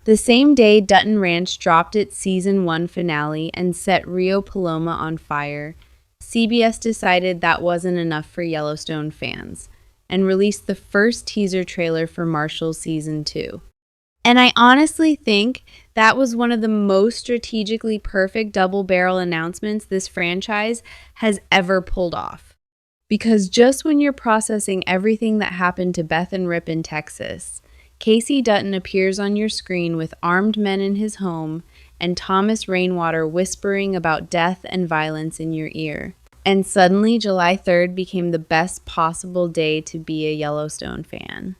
The same day Dutton Ranch dropped its season 1 finale and set Rio Paloma on fire, CBS decided that wasn't enough for Yellowstone fans and released the first teaser trailer for Marshals season 2. And I honestly think that was one of the most strategically perfect double-barrel announcements this franchise has ever pulled off. Because just when you're processing everything that happened to Beth and Rip in Texas, Kayce Dutton appears on your screen with armed men in his home and Thomas Rainwater whispering about death and violence in your ear. And suddenly, July 3rd became the best possible day to be a Yellowstone fan.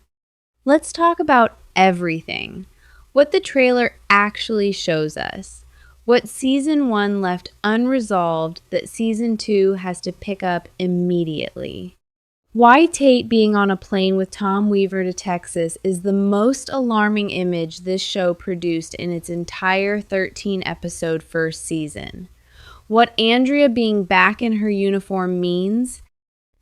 Let's talk about everything. What the trailer actually shows us. What season 1 left unresolved that season 2 has to pick up immediately. Why Tate being on a plane with Tom Weaver to Texas is the most alarming image this show produced in its entire 13-episode first season. What Andrea being back in her uniform means,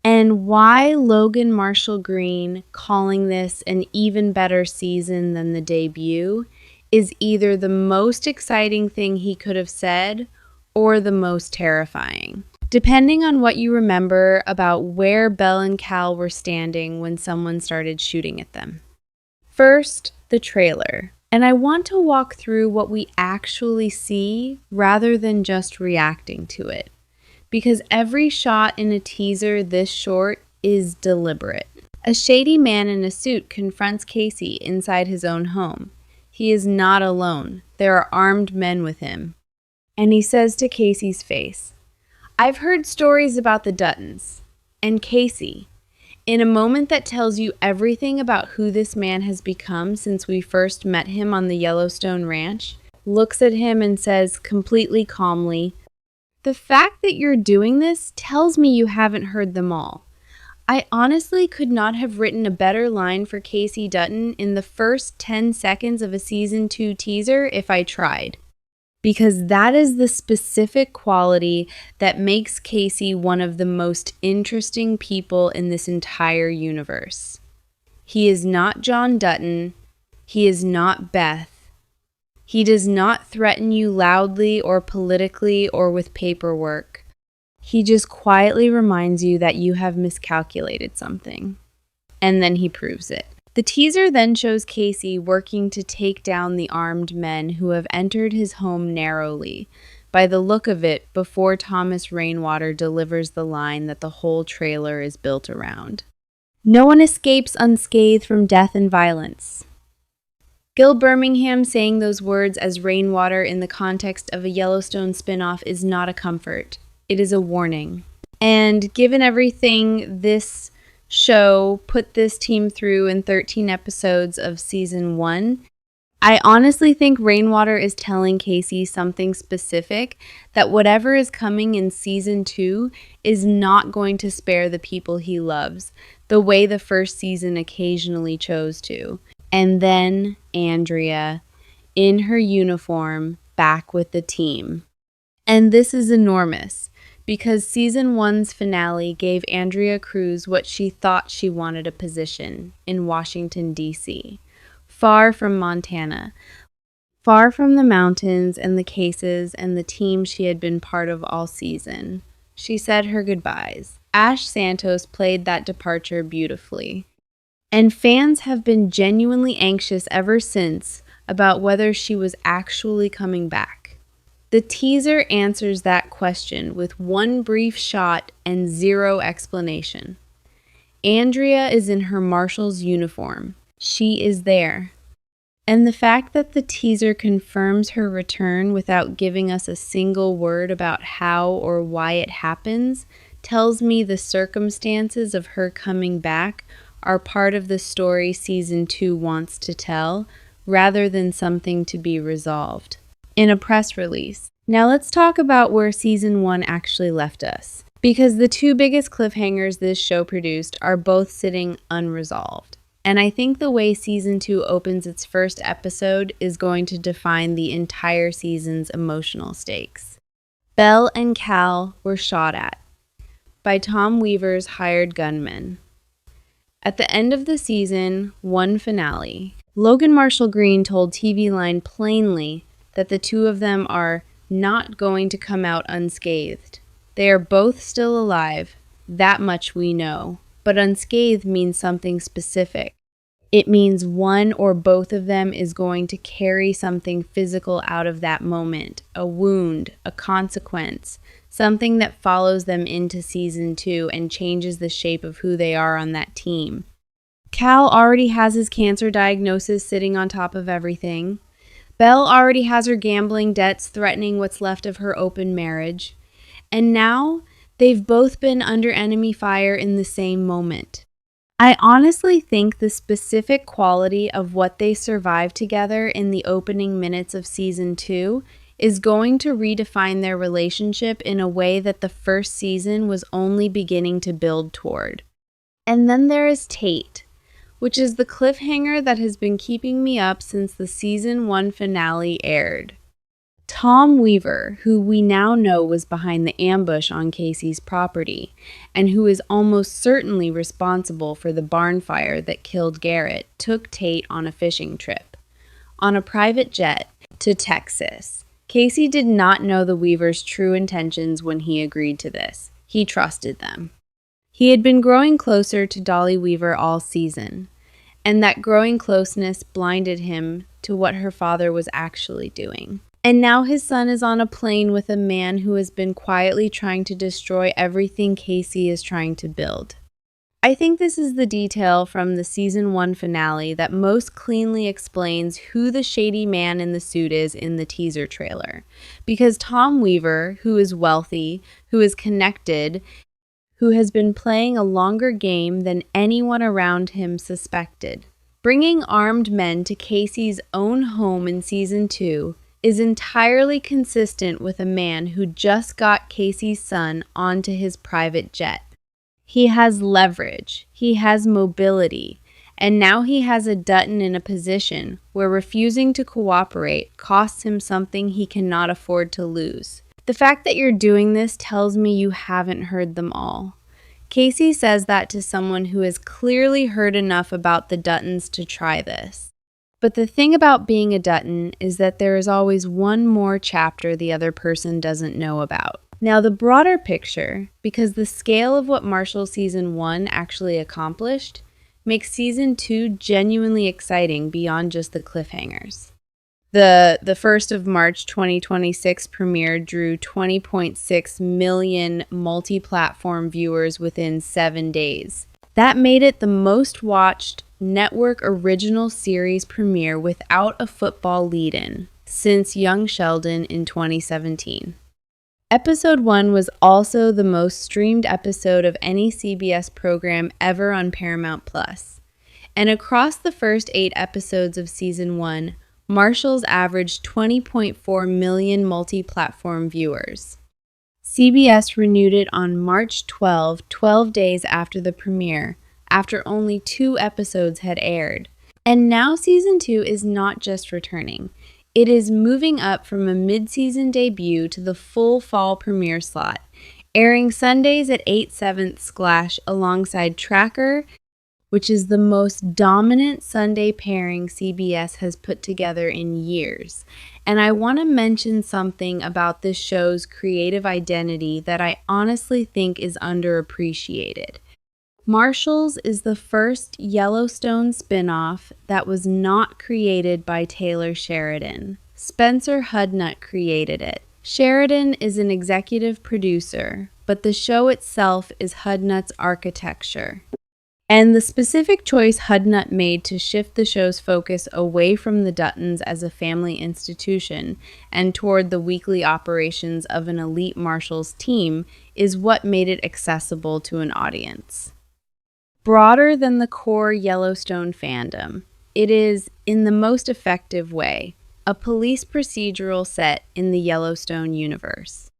and why Logan Marshall Green calling this an even better season than the debut is either the most exciting thing he could have said or the most terrifying, depending on what you remember about where Belle and Cal were standing when someone started shooting at them. First, the trailer. And I want to walk through what we actually see rather than just reacting to it. Because every shot in a teaser this short is deliberate. A shady man in a suit confronts Kayce inside his own home. He is not alone. There are armed men with him. And he says to Kayce's face, "I've heard stories about the Duttons." And Kayce, in a moment that tells you everything about who this man has become since we first met him on the Yellowstone Ranch, looks at him and says completely calmly, "The fact that you're doing this tells me you haven't heard them all." I honestly could not have written a better line for Kayce Dutton in the first 10 seconds of a season 2 teaser if I tried. Because that is the specific quality that makes Kayce one of the most interesting people in this entire universe. He is not John Dutton. He is not Beth. He does not threaten you loudly or politically or with paperwork. He just quietly reminds you that you have miscalculated something. And then he proves it. The teaser then shows Kayce working to take down the armed men who have entered his home narrowly, by the look of it, before Thomas Rainwater delivers the line that the whole trailer is built around. No one escapes unscathed from death and violence. Gil Birmingham saying those words as Rainwater in the context of a Yellowstone spinoff is not a comfort. It is a warning. And given everything this show put this team through in 13 episodes of season 1, I honestly think Rainwater is telling Kayce something specific, that whatever is coming in season 2 is not going to spare the people he loves, the way the first season occasionally chose to. And then Andrea, in her uniform, back with the team. And this is enormous, because season 1's finale gave Andrea Cruz what she thought she wanted, a position in Washington, D.C., far from Montana, far from the mountains and the cases and the team she had been part of all season. She said her goodbyes. Ash Santos played that departure beautifully. And fans have been genuinely anxious ever since about whether she was actually coming back. The teaser answers that question with one brief shot and zero explanation. Andrea is in her Marshals uniform. She is there. And the fact that the teaser confirms her return without giving us a single word about how or why it happens tells me the circumstances of her coming back are part of the story season 2 wants to tell, rather than something to be resolved. In a press release. Now let's talk about where season 1 actually left us, because the two biggest cliffhangers this show produced are both sitting unresolved. And I think the way season 2 opens its first episode is going to define the entire season's emotional stakes. Belle and Cal were shot at by Tom Weaver's hired gunmen. At the end of the season 1 finale, Logan Marshall Green told TV Line plainly that the two of them are not going to come out unscathed. They are both still alive, that much we know, but unscathed means something specific. It means one or both of them is going to carry something physical out of that moment, a wound, a consequence, something that follows them into season 2 and changes the shape of who they are on that team. Cal already has his cancer diagnosis sitting on top of everything. Belle already has her gambling debts threatening what's left of her open marriage. And now, they've both been under enemy fire in the same moment. I honestly think the specific quality of what they survived together in the opening minutes of season 2 is going to redefine their relationship in a way that the first season was only beginning to build toward. And then there is Tate, which is the cliffhanger that has been keeping me up since the season 1 finale aired. Tom Weaver, who we now know was behind the ambush on Kayce's property, and who is almost certainly responsible for the barn fire that killed Garrett, took Tate on a fishing trip. On a private jet to Texas. Kayce did not know the Weavers' true intentions when he agreed to this. He trusted them. He had been growing closer to Dolly Weaver all season, and that growing closeness blinded him to what her father was actually doing. And now his son is on a plane with a man who has been quietly trying to destroy everything Kayce is trying to build. I think this is the detail from the season 1 finale that most cleanly explains who the shady man in the suit is in the teaser trailer. Because Tom Weaver, who is wealthy, who is connected, who has been playing a longer game than anyone around him suspected, bringing armed men to Kayce's own home in season 2 is entirely consistent with a man who just got Kayce's son onto his private jet. He has leverage, he has mobility, and now he has a Dutton in a position where refusing to cooperate costs him something he cannot afford to lose. The fact that you're doing this tells me you haven't heard them all. Kayce says that to someone who has clearly heard enough about the Duttons to try this. But the thing about being a Dutton is that there is always one more chapter the other person doesn't know about. Now, the broader picture, because the scale of what Marshals season 1 actually accomplished, makes season 2 genuinely exciting beyond just the cliffhangers. The 1st of March 2026 premiere drew 20.6 million multi-platform viewers within 7 days. That made it the most watched network original series premiere without a football lead-in since Young Sheldon in 2017. Episode 1 was also the most streamed episode of any CBS program ever on Paramount+. And across the first 8 episodes of season 1, Marshals averaged 20.4 million multi-platform viewers. CBS renewed it on March 12, 12 days after the premiere, after only 2 episodes had aired. And now season 2 is not just returning. It is moving up from a mid-season debut to the full fall premiere slot, airing Sundays at 8/7 alongside Tracker, which is the most dominant Sunday pairing CBS has put together in years. And I want to mention something about this show's creative identity that I honestly think is underappreciated. Marshals is the first Yellowstone spinoff that was not created by Taylor Sheridan. Spencer Hudnut created it. Sheridan is an executive producer, but the show itself is Hudnut's architecture. And the specific choice Hudnut made to shift the show's focus away from the Duttons as a family institution and toward the weekly operations of an elite Marshals team is what made it accessible to an audience. Broader than the core Yellowstone fandom, it is, in the most effective way, a police procedural set in the Yellowstone universe.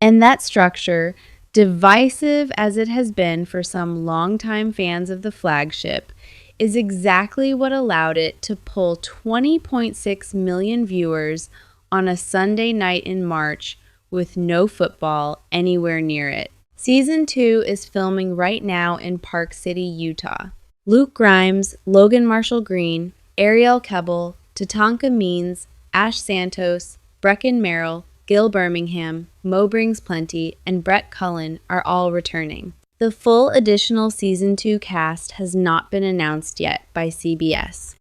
And that structure, divisive as it has been for some longtime fans of the flagship, is exactly what allowed it to pull 20.6 million viewers on a Sunday night in March with no football anywhere near it. Season 2 is filming right now in Park City, Utah. Luke Grimes, Logan Marshall Green, Ariel Kebble, Tatanka Means, Ash Santos, Brecken Merrill, Gil Birmingham, Mo Brings Plenty, and Brett Cullen are all returning. The full additional Season 2 cast has not been announced yet by CBS.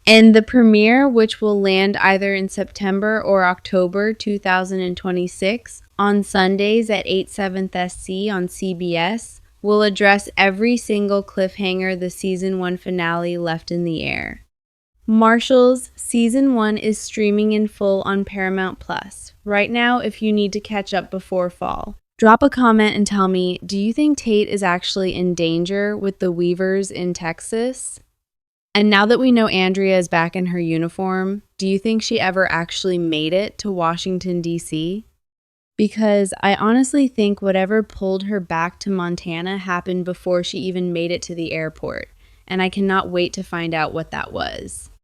And the premiere, which will land either in September or October 2026 on Sundays at 8/7 SC on CBS, will address every single cliffhanger the Season 1 finale left in the air. Marshals Season 1 is streaming in full on Paramount Plus right now if you need to catch up before fall. Drop a comment and tell me, do you think Tate is actually in danger with the Weavers in Texas? And now that we know Andrea is back in her uniform, do you think she ever actually made it to Washington, D.C.? Because I honestly think whatever pulled her back to Montana happened before she even made it to the airport, and I cannot wait to find out what that was.